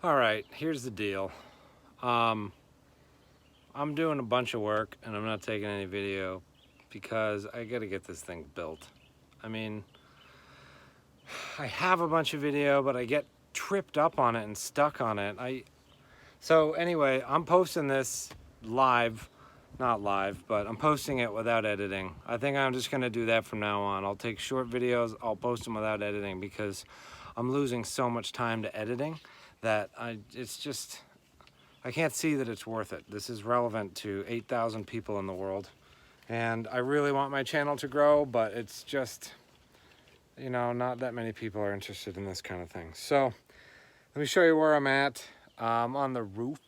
All right, here's the deal. Um, I'm doing a bunch of work and I'm not taking any video because I got to get this thing built. I mean, I have a bunch of video, but I get tripped up on it and stuck on it. So anyway, I'm posting this live, not live, but I'm posting it without editing. I think I'm just gonna do that from now on. I'll take short videos, I'll post them without editing because I'm losing so much time to editing that it's just, I can't see that it's worth it. This is relevant to 8,000 people in the world. And I really want my channel to grow, but it's just, not that many people are interested in this kind of thing. So let me show you where I'm at. I'm on the roof.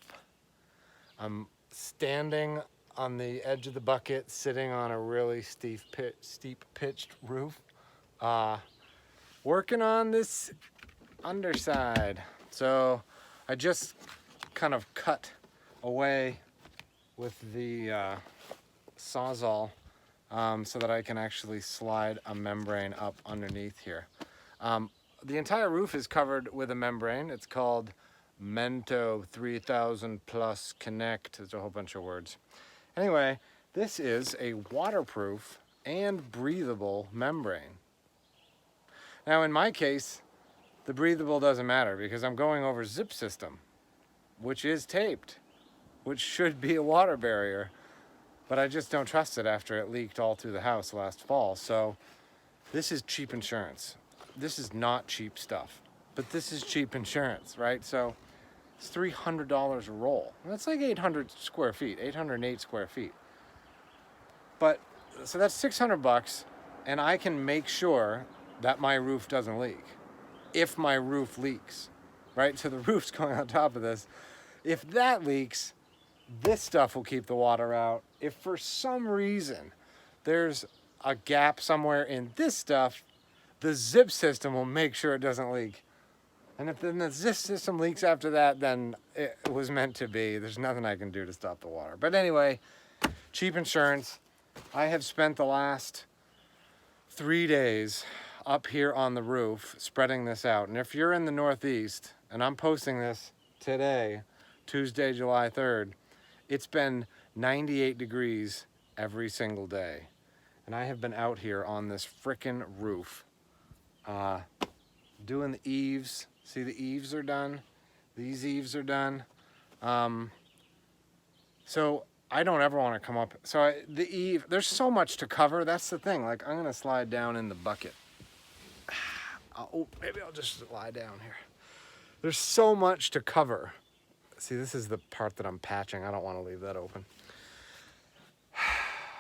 I'm standing on the edge of the bucket, sitting on a really steep pitched roof, working on this underside. So I just kind of cut away with the Sawzall so that I can actually slide a membrane up underneath here. The entire roof is covered with a membrane. It's called Mento 3000 Plus Connect. There's a whole bunch of words. Anyway, this is a waterproof and breathable membrane. Now in my case, the breathable doesn't matter because I'm going over zip system, which is taped, which should be a water barrier, but I just don't trust it after it leaked all through the house last fall. So this is cheap insurance. This is not cheap stuff, but this is cheap insurance, right? So it's $300 a roll. That's like 800 square feet, 808 square feet. But so that's 600 bucks, and I can make sure that my roof doesn't leak. If my roof leaks, right? So the roof's going on top of this. If that leaks, this stuff will keep the water out. If for some reason there's a gap somewhere in this stuff, the zip system will make sure it doesn't leak. And if then the zip system leaks after that, then it was meant to be. There's nothing I can do to stop the water. But anyway, cheap insurance. I have spent the last 3 days up here on the roof spreading this out. And if you're in the Northeast, and I'm posting this today, Tuesday, July 3rd, it's been 98 degrees every single day. And I have been out here on this frickin' roof doing the eaves. See, the eaves are done. These eaves are done. So I don't ever want to come up. So the eave, there's so much to cover. That's the thing. Like, I'm going to slide down in the bucket. Maybe I'll just lie down here. There's so much to cover. See, this is the part that I'm patching. I don't want to leave that open.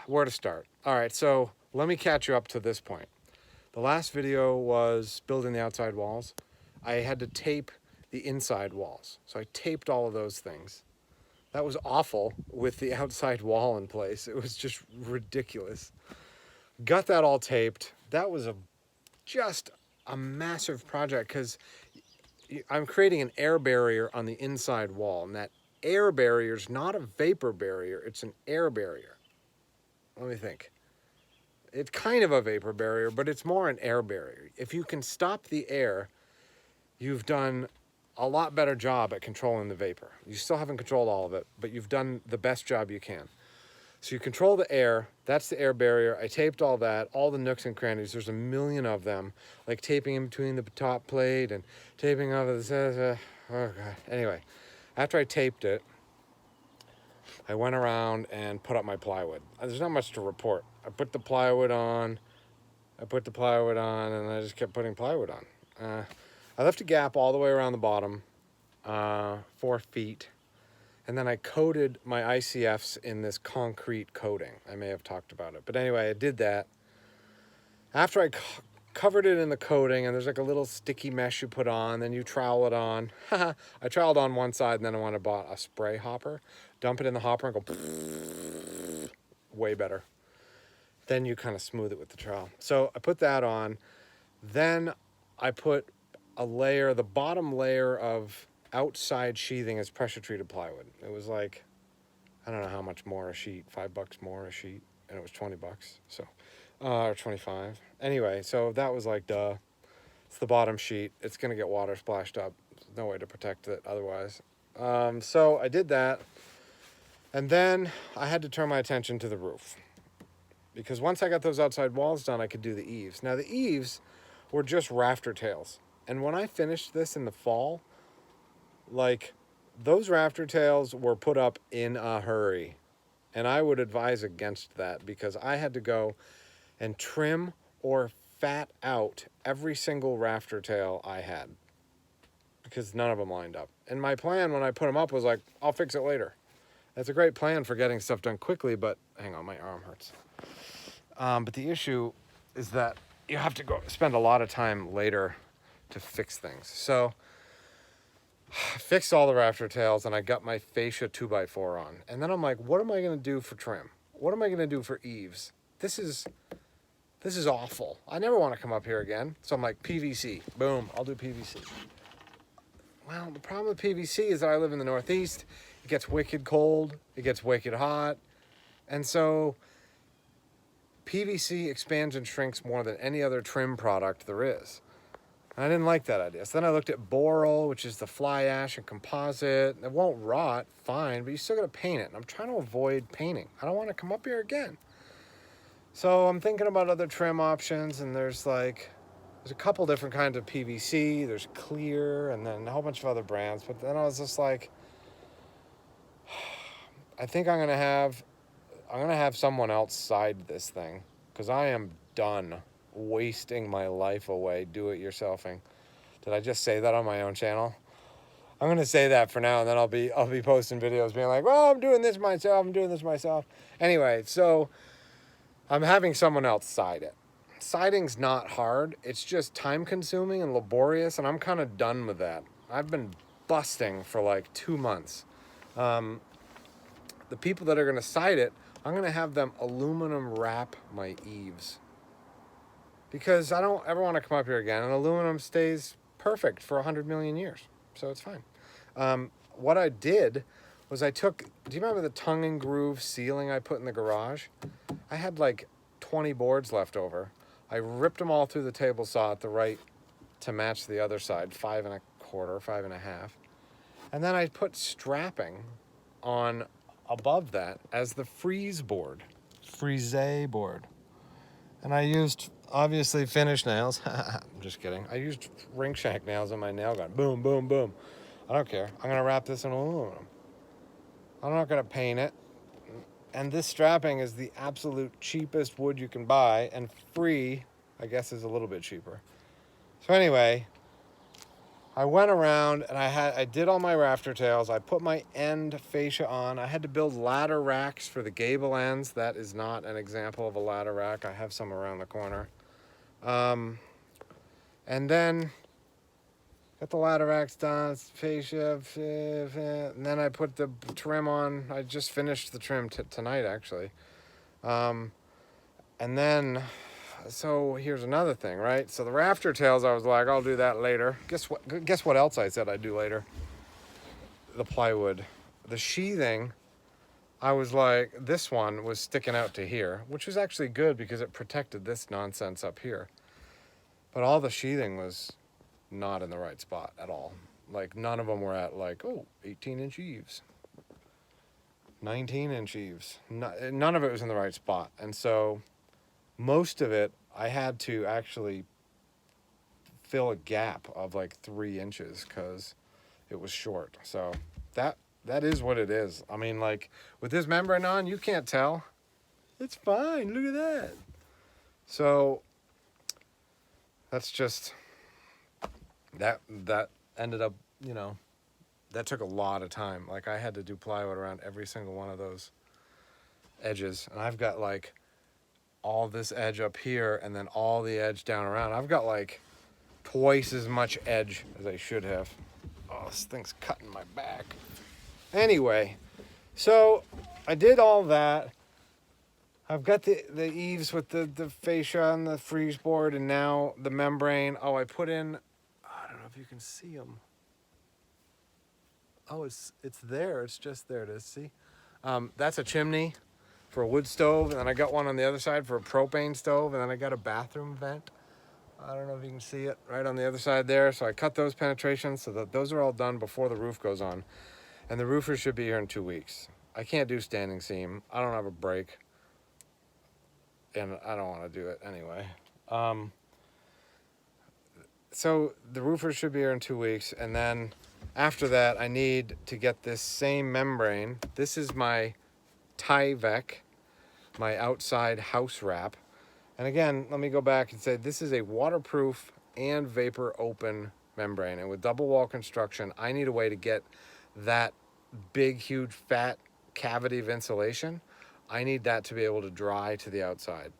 Where to start? All right, so let me catch you up to this point. The last video was building the outside walls. I had to tape the inside walls. So I taped all of those things. That was awful with the outside wall in place. It was just ridiculous. Got that all taped. That was just a massive project because I'm creating an air barrier on the inside wall. And that air barrier is not a vapor barrier. It's an air barrier. Let me think. It's kind of a vapor barrier, but it's more an air barrier. If you can stop the air, you've done a lot better job at controlling the vapor. You still haven't controlled all of it, but you've done the best job you can. So you control the air, that's the air barrier. I taped all that, all the nooks and crannies. There's a million of them, like taping in between the top plate and taping over the, oh God. Anyway, after I taped it, I went around and put up my plywood. There's not much to report. I put the plywood on, and I just kept putting plywood on. I left a gap all the way around the bottom, 4 feet. And then I coated my ICFs in this concrete coating. I may have talked about it. But anyway, I did that. After I covered it in the coating, and there's like a little sticky mesh you put on, then you trowel it on. I troweled on one side, and then I went and bought a spray hopper. Dump it in the hopper and go way better. Then you kind of smooth it with the trowel. So I put that on. Then I put a layer, the bottom layer of outside sheathing is pressure treated plywood. It was like, I don't know how much more a sheet, $5 more a sheet, and it was 20 bucks. So, or 25. Anyway, so that was like, duh. It's the bottom sheet. It's going to get water splashed up. There's no way to protect it otherwise. So I did that. And then I had to turn my attention to the roof. Because once I got those outside walls done, I could do the eaves. Now, the eaves were just rafter tails. And when I finished this in the fall, like, those rafter tails were put up in a hurry. And I would advise against that because I had to go and trim or fat out every single rafter tail I had because none of them lined up. And my plan when I put them up was like, I'll fix it later. That's a great plan for getting stuff done quickly, but hang on, my arm hurts. But the issue is that you have to go spend a lot of time later to fix things. So I fixed all the rafter tails and I got my fascia 2x4 on. And then I'm like, what am I going to do for trim? What am I going to do for eaves? This is awful. I never want to come up here again. So I'm like, PVC. Boom, I'll do PVC. Well, the problem with PVC is that I live in the Northeast. It gets wicked cold. It gets wicked hot. And so PVC expands and shrinks more than any other trim product there is. And I didn't like that idea. So then I looked at boral, which is the fly ash and composite. It won't rot, fine, but you still got to paint it. And I'm trying to avoid painting. I don't want to come up here again. So I'm thinking about other trim options, and there's a couple different kinds of PVC. There's clear, and then a whole bunch of other brands. But then I was just like, I think I'm gonna have someone else side this thing because I am done wasting my life away do-it-yourselfing. Did I just say that on my own channel? I'm gonna say that for now, and then I'll be posting videos being like, well, I'm doing this myself. Anyway, so I'm having someone else side it. Siding's not hard. It's just time consuming and laborious, and I'm kind of done with that. I've been busting for like 2 months. The people that are going to side it, I'm going to have them aluminum wrap my eaves. Because I don't ever want to come up here again, and aluminum stays perfect for 100 million years. So it's fine. What I did was do you remember the tongue and groove ceiling I put in the garage? I had like 20 boards left over. I ripped them all through the table saw at the right to match the other side, 5 1/4, 5 1/2. And then I put strapping on above that as the frise board. And I used, obviously, finish nails. I'm just kidding. I used ring shank nails on my nail gun. Boom, boom, boom. I don't care. I'm going to wrap this in aluminum. I'm not going to paint it. And this strapping is the absolute cheapest wood you can buy, and free, I guess, is a little bit cheaper. So anyway, I went around and I did all my rafter tails. I put my end fascia on. I had to build ladder racks for the gable ends. That is not an example of a ladder rack. I have some around the corner. And then got the ladder racks done, fascia, and then I put the trim on. I just finished the trim tonight, actually. And then, so here's another thing, right? So the rafter tails, I was like, I'll do that later. Guess what else I said I'd do later? The plywood. The sheathing, I was like, this one was sticking out to here, which was actually good because it protected this nonsense up here. But all the sheathing was not in the right spot at all. Like, none of them were at 18-inch eaves, 19-inch eaves. None of it was in the right spot. And so most of it, I had to actually fill a gap of 3 inches because it was short. So that is what it is. I mean, with this membrane on, you can't tell. It's fine. Look at that. So that's just... That ended up, that took a lot of time. I had to do plywood around every single one of those edges. And I've got all this edge up here and then all the edge down around. I've got twice as much edge as I should have. Oh, this thing's cutting my back. Anyway, so I did all that. I've got the eaves with the fascia and the frieze board, and now the membrane. Oh, I put in... I don't know if you can see them. Oh, it's there. It's just there. It is. See? That's a chimney for a wood stove, and then I got one on the other side for a propane stove, and then I got a bathroom vent. I don't know if you can see it right on the other side there. So I cut those penetrations so that those are all done before the roof goes on. And the roofer should be here in 2 weeks. I can't do standing seam. I don't have a brake. And I don't want to do it anyway. So the roofer should be here in 2 weeks. And then after that, I need to get this same membrane. This is my Tyvek, my outside house wrap. And again, let me go back and say this is a waterproof and vapor open membrane. And with double wall construction, I need a way to get that big, huge, fat cavity of insulation. I need that to be able to dry to the outside.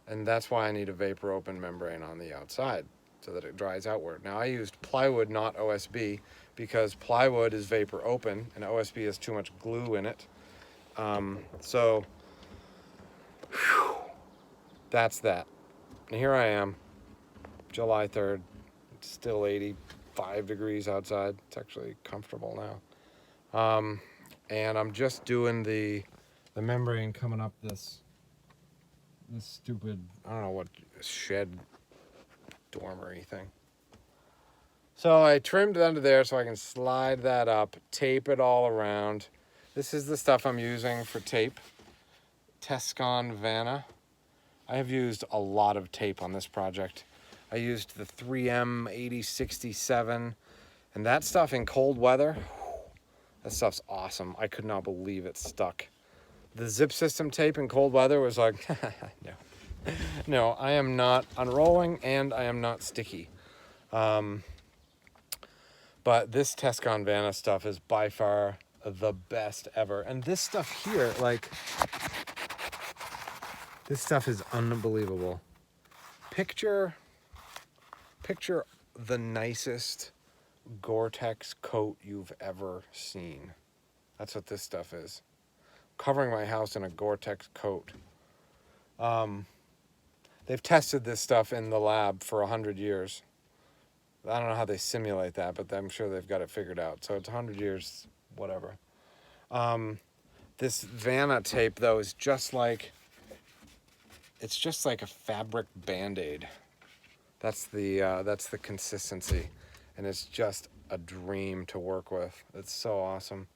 And that's why I need a vapor open membrane on the outside so that it dries outward. Now I used plywood, not OSB, because plywood is vapor open and OSB has too much glue in it. So that's that. And here I am, July 3rd. It's still 85 degrees outside. It's actually comfortable now. And I'm just doing the membrane coming up this stupid, I don't know what, shed dormery thing. So I trimmed it under there so I can slide that up, tape it all around. This is the stuff I'm using for tape. Tescon Vanna. I have used a lot of tape on this project. I used the 3M 8067, and that stuff in cold weather, that stuff's awesome. I could not believe it stuck. The zip system tape in cold weather was like, no. No, I am not unrolling and I am not sticky. But this Tescon Vanna stuff is by far the best ever. And this stuff here, like, this stuff is unbelievable. Picture the nicest Gore-Tex coat you've ever seen. That's what this stuff is. Covering my house in a Gore-Tex coat. They've tested this stuff in the lab for 100 years. I don't know how they simulate that, but I'm sure they've got it figured out. So it's 100 years, whatever. This Vanna tape, though, is just like, it's just like a fabric Band-Aid. That's the consistency, and it's just a dream to work with. It's so awesome.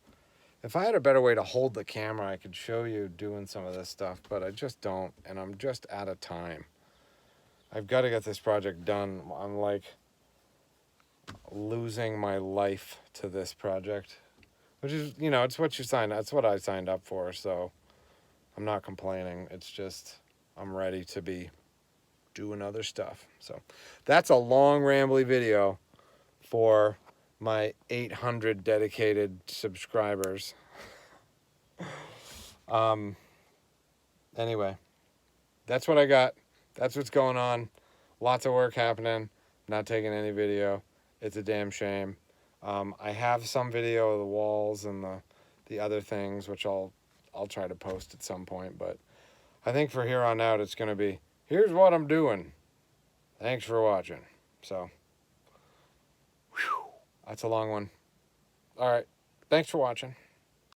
If I had a better way to hold the camera, I could show you doing some of this stuff, but I just don't, and I'm just out of time. I've got to get this project done. I'm like losing my life to this project, which is, you know, it's what you signed. That's what I signed up for, so I'm not complaining. It's just I'm ready to be doing other stuff. So that's a long rambly video for my 800 dedicated subscribers. Anyway, that's what I got. That's what's going on. Lots of work happening. Not taking any video. It's a damn shame. I have some video of the walls and the other things, which I'll try to post at some point. But I think for here on out, it's going to be, here's what I'm doing. Thanks for watching. So, whew, that's a long one. All right. Thanks for watching.